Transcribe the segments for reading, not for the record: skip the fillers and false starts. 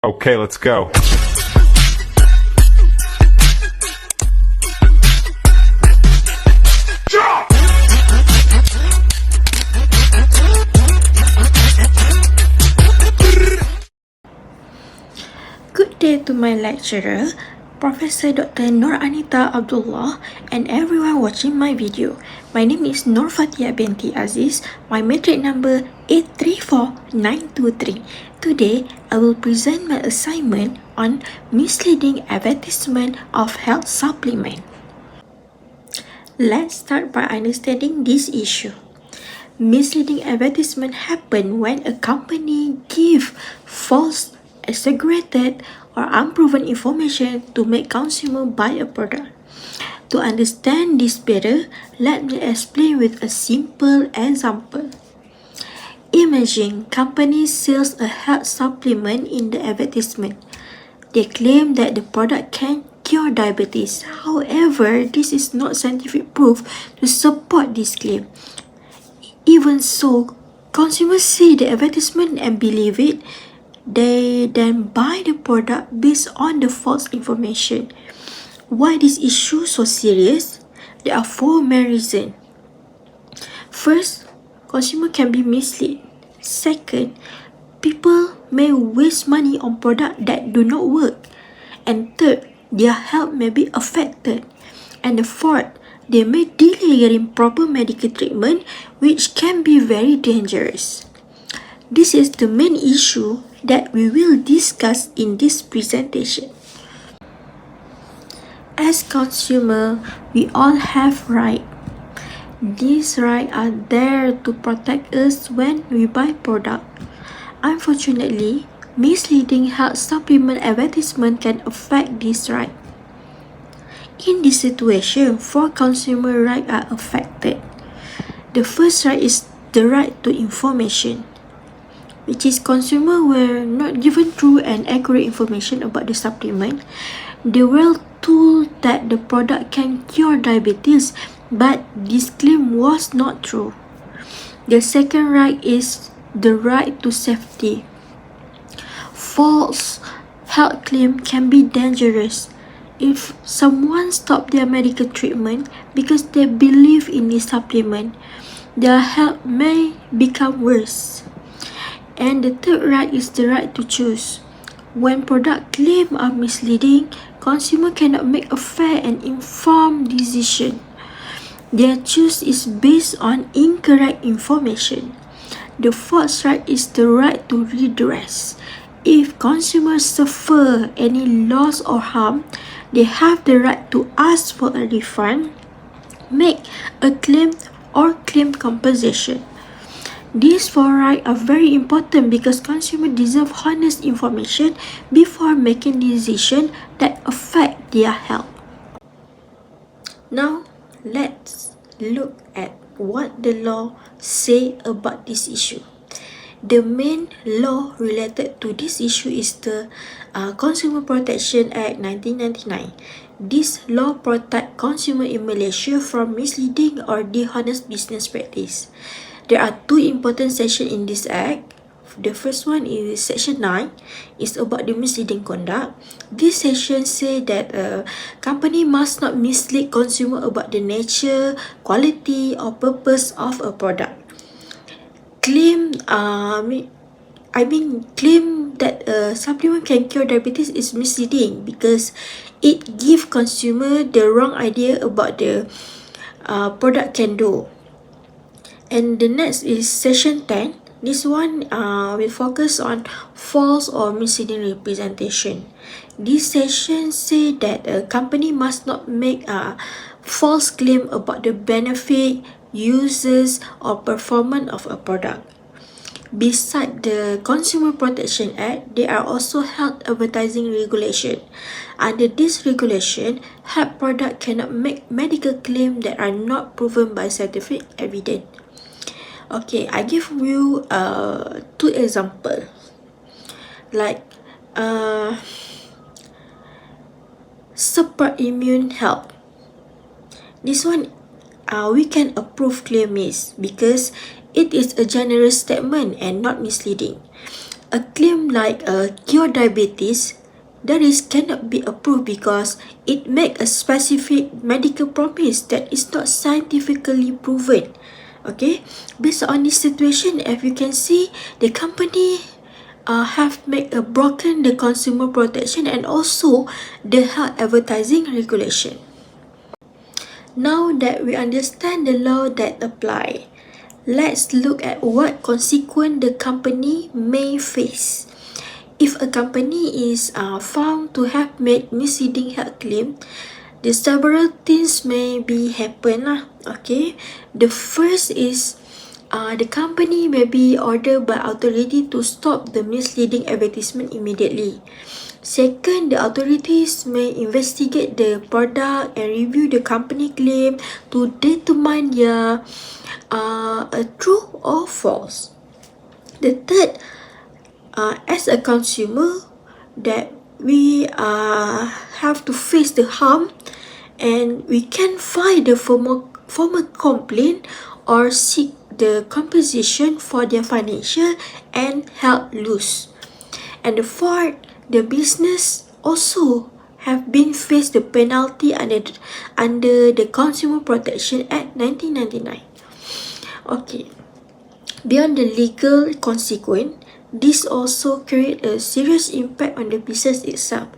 Okay, let's go. Good day to my lecturer, Professor Dr. Nur Anita Abdullah, and everyone watching my video. My name is Nur Fatia binti Aziz. My matric number 834923. Today, I will present my assignment on misleading advertisement of health supplement. Let's start by understanding this issue. Misleading advertisement happen when a company give false, exaggerated, or unproven information to make consumer buy a product. To understand this better, let me explain with a simple example. Imagine company sells a health supplement in the advertisement. They claim that the product can cure diabetes. However, this is not scientific proof to support this claim. Even so, consumers see the advertisement and believe it. They then buy the product based on the false information. Why this issue so serious? There are four main reasons. First, consumer can be misled. Second, people may waste money on products that do not work. And third, their health may be affected. And the fourth, they may delay getting proper medical treatment, which can be very dangerous. This is the main issue that we will discuss in this presentation. As consumer, we all have rights. These rights are there to protect us when we buy product. Unfortunately, misleading health supplement advertisement can affect this right. In this situation, four consumer rights are affected. The first right is the right to information, which is consumer were not given true and accurate information about the supplement. They were told that the product can cure diabetes, but this claim was not true. The second right is the right to safety. False health claim can be dangerous. If someone stops their medical treatment because they believe in this supplement, their health may become worse. And the third right is the right to choose. When product claims are misleading, consumer cannot make a fair and informed decision. Their choice is based on incorrect information. The fourth right is the right to redress. If consumers suffer any loss or harm, they have the right to ask for a refund, make a claim, or claim compensation. These four rights are very important because consumers deserve honest information before making decisions that affect their health. Now, let's look at what the law say about this issue. The main law related to this issue is the Consumer Protection Act 1999. This law protects consumers in Malaysia from misleading or dishonest business practice. There are two important sections in this act. The first one is Section 9. It's about the misleading conduct. This section says that a company must not mislead consumer about the nature, quality, or purpose of a product. Claim that a supplement can cure diabetes is misleading because it gives consumer the wrong idea about the product can do. And the next is Section 10. This one will focus on false or misleading representation. This section say that a company must not make a false claim about the benefit, uses, or performance of a product. Besides the Consumer Protection Act, there are also health advertising regulation. Under this regulation, health product cannot make medical claims that are not proven by scientific evidence. Okay, I give you two examples. Like Super Immune Health. This one we can approve claim is because it is a general statement and not misleading. A claim like cure diabetes, that is cannot be approved because it make a specific medical promise that is not scientifically proven. Okay, based on this situation, as you can see, the company have made a broken the consumer protection and also the health advertising regulation. Now that we understand the law that apply, let's look at what consequence the company may face. If a company is found to have made misleading health claim, the several things may be happen lah. Okay, the first is the company may be ordered by authority to stop the misleading advertisement immediately. Second, the authorities may investigate the product and review the company claim to determine their true or false. The third, as a consumer, that we have to face the harm and we can file the formal complaint or seek the compensation for their financial and health loss. And the fourth, the business also have been faced the penalty under the Consumer Protection Act 1999. Okay, beyond the legal consequence, this also create a serious impact on the business itself.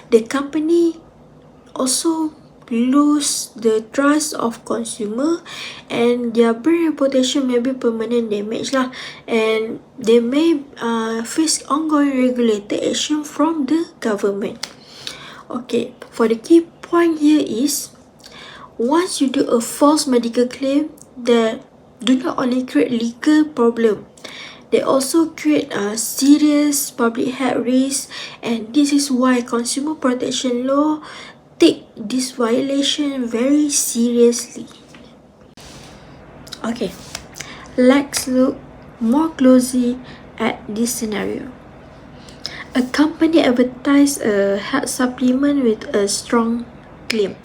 The company also lose the trust of consumer and their brand reputation may be permanent damage lah, and they may face ongoing regulated action from the government. Okay, for the key point here is, once you do a false medical claim, that do not only create legal problem, they also create a serious public health risk, and this is why consumer protection law take this violation very seriously. Okay, let's look more closely at this scenario. A company advertise a health supplement with a strong claim,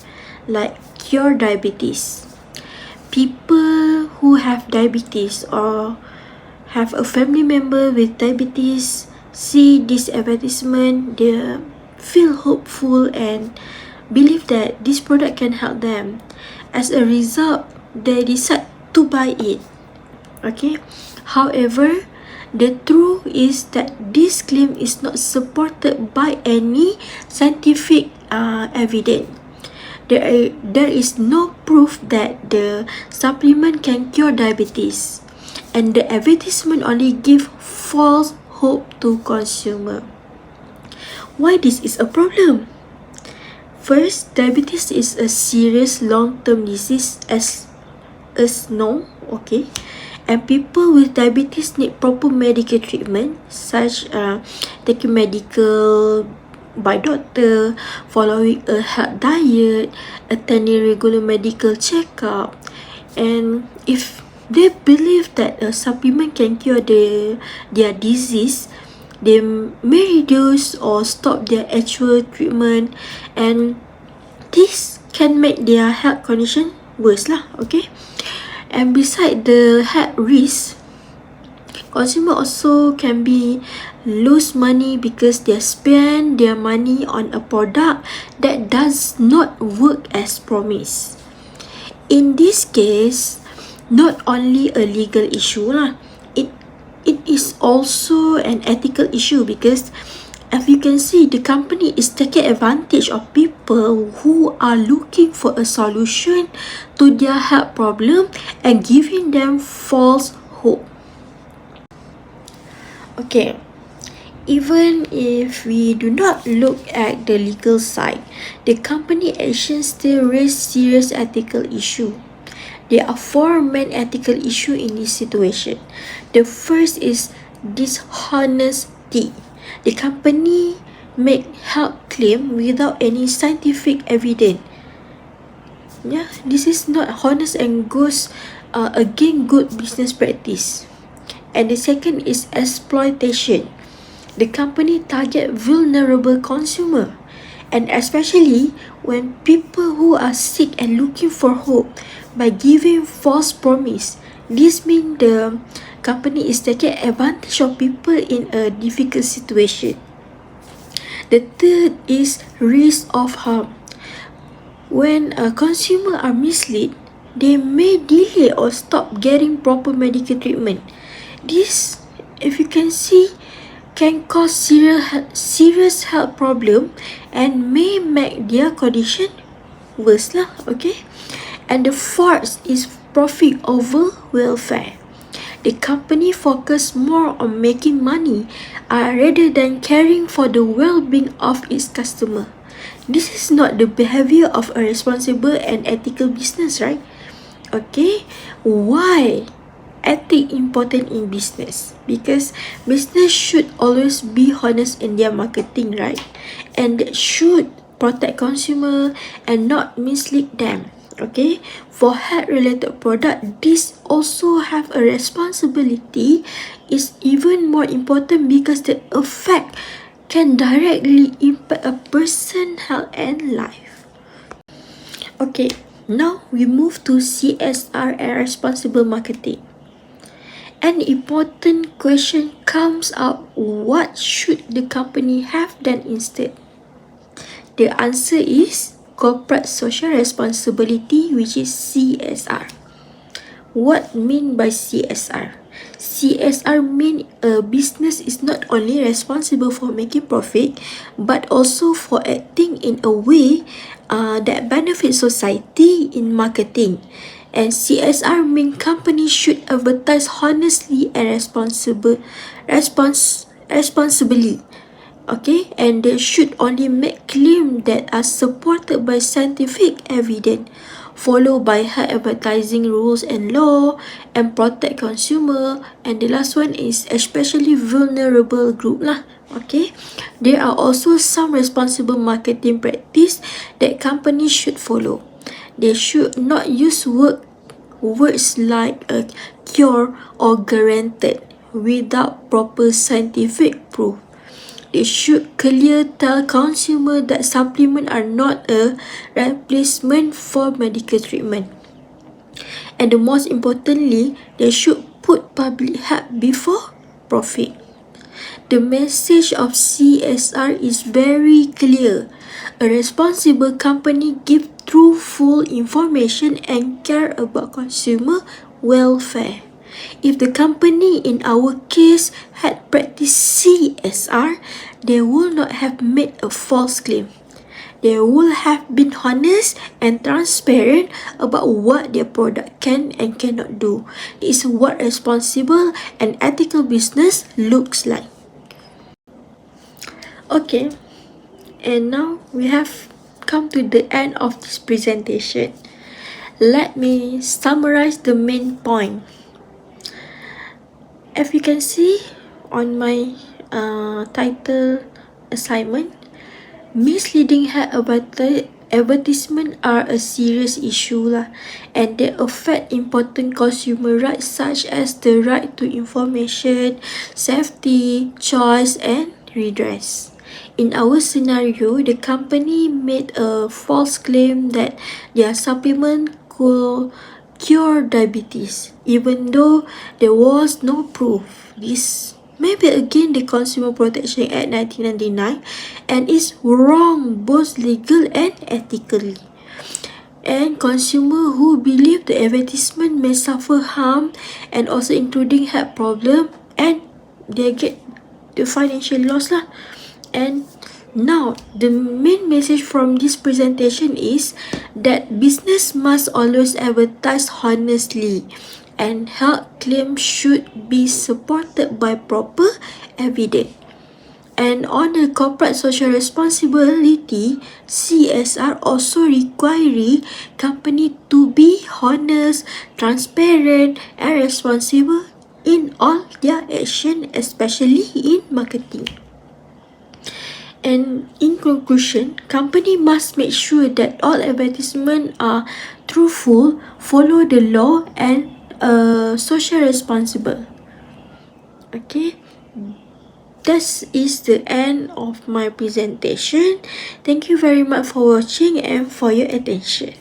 like cure diabetes. People who have diabetes or have a family member with diabetes see this advertisement, they feel hopeful and believe that this product can help them. As a result, they decide to buy it. Okay, however, the truth is that this claim is not supported by any scientific evidence. There is no proof that the supplement can cure diabetes, and the advertisement only give false hope to consumer. Why this is a problem? First, diabetes is a serious long-term disease as known, okay? And people with diabetes need proper medical treatment, such taking medical by doctor, following a health diet, attending regular medical checkup. And if they believe that a supplement can cure their disease, they may reduce or stop their actual treatment, and this can make their health condition worse lah. Okay, and beside the health risk, consumer also can be lose money because they spend their money on a product that does not work as promised. In this case, not only a legal issue lah, it is also an ethical issue, because as you can see, the company is taking advantage of people who are looking for a solution to their health problem and giving them false hope. Okay, even if we do not look at the legal side, the company actions still raise serious ethical issue. There are four main ethical issues in this situation. The first is dishonesty. The company make health claim without any scientific evidence. Yeah, this is not honest and goes against good business practice. And the second is exploitation. The company target vulnerable consumer, and especially when people who are sick and looking for hope by giving false promise. This means the company is taking advantage of people in a difficult situation. The third is risk of harm. When a consumer are misled, they may delay or stop getting proper medical treatment. This, if you can see, can cause serious health problem and may make their condition worse lah, okay? And the fourth is profit over welfare. The company focus more on making money rather than caring for the well-being of its customer. This is not the behavior of a responsible and ethical business, right? Okay, why ethic important in business? Because business should always be honest in their marketing, right? And they should protect consumer and not mislead them. Okay, for health-related product, this also have a responsibility is even more important because the effect can directly impact a person's health and life. Okay, now we move to CSR and responsible marketing. An important question comes up: what should the company have done instead? The answer is corporate social responsibility, which is CSR. What mean by CSR? CSR mean a business is not only responsible for making profit, but also for acting in a way that benefits society in marketing. And CSR mean companies should advertise honestly and responsibly. Okay, and they should only make claims that are supported by scientific evidence, followed by high advertising rules and law, and protect consumer. And the last one is especially vulnerable group lah. Okay, there are also some responsible marketing practice that companies should follow. They should not use words like a cure or guaranteed without proper scientific proof. They should clearly tell consumer that supplements are not a replacement for medical treatment. And the most importantly, they should put public health before profit. The message of CSR is very clear. A responsible company gives truthful information and care about consumer welfare. If the company in our case had practiced CSR, they would not have made a false claim. They would have been honest and transparent about what their product can and cannot do. This is what responsible and ethical business looks like. Okay, and now we have come to the end of this presentation. Let me summarize the main point. As you can see on my title assignment, misleading health advertisement are a serious issue lah, and they affect important consumer rights such as the right to information, safety, choice, and redress. In our scenario, the company made a false claim that their supplement could cure diabetes, even though there was no proof. This may be against the Consumer Protection Act 1999 and is wrong both legal and ethically. And consumer who believe the advertisement may suffer harm and also including health problem, and they get the financial loss lah. And now, the main message from this presentation is that business must always advertise honestly, and health claims should be supported by proper evidence. And on the corporate social responsibility, CSR also requires company to be honest, transparent, and responsible in all their action, especially in marketing. And in conclusion, company must make sure that all advertisements are truthful, follow the law, and social responsible. Okay, that is the end of my presentation. Thank you very much for watching and for your attention.